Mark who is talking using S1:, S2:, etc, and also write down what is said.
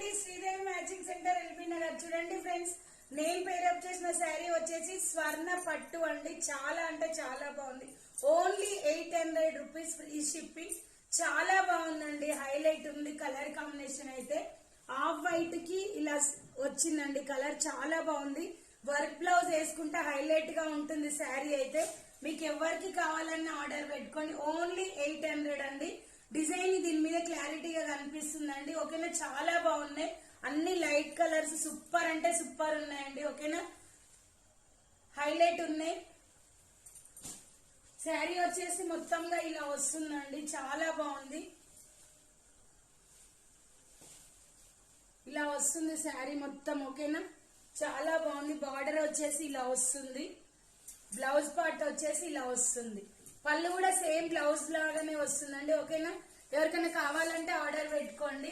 S1: అండి, Sridevi matching centre LB Nagar. చూడండి friends, నేను పేరప్ చేసిన శారీ వచ్చేసి స్వర్ణ పట్టు అండి. చాలా అంటే చాలా బాగుంది. Only 800 rupees free shipping. చాలా బాగుందండి, హైలైట్ ఉంది. కలర్ కాంబినేషన్ అయితే ఆఫ్ వైట్ కి ఇలా వచ్చిందండి. కలర్ చాలా బాగుంది. వర్క్ బ్లౌజ్ వేసుకుంటే హైలైట్ గా ఉంటుంది శారీ అయితే. మీకు ఎవరికి కావాలన్నా ఆర్డర్ పెట్టుకోండి. ఓన్లీ 800 అండి. డిజైన్ దీని మీద క్లారిటీగా కనిపిస్తుందండి. ఓకేనా, చాలా బాగున్నాయి. అన్ని లైట్ కలర్స్ సూపర్ అంటే సూపర్ ఉన్నాయండి. ఓకేనా, హైలైట్ ఉన్నాయి. శారీ వచ్చేసి మొత్తంగా ఇలా వస్తుందండి. చాలా బాగుంది. ఇలా వస్తుంది శారీ మొత్తం. ఓకేనా, చాలా బాగుంది. బార్డర్ వచ్చేసి ఇలా వస్తుంది. బ్లౌజ్ పార్ట్ వచ్చేసి ఇలా వస్తుంది. పళ్ళు కూడా సేమ్ బ్లౌజ్ లాగానే వస్తుందండి. ఓకేనా, ఎవరికైనా కావాలంటే ఆర్డర్ పెట్టుకోండి.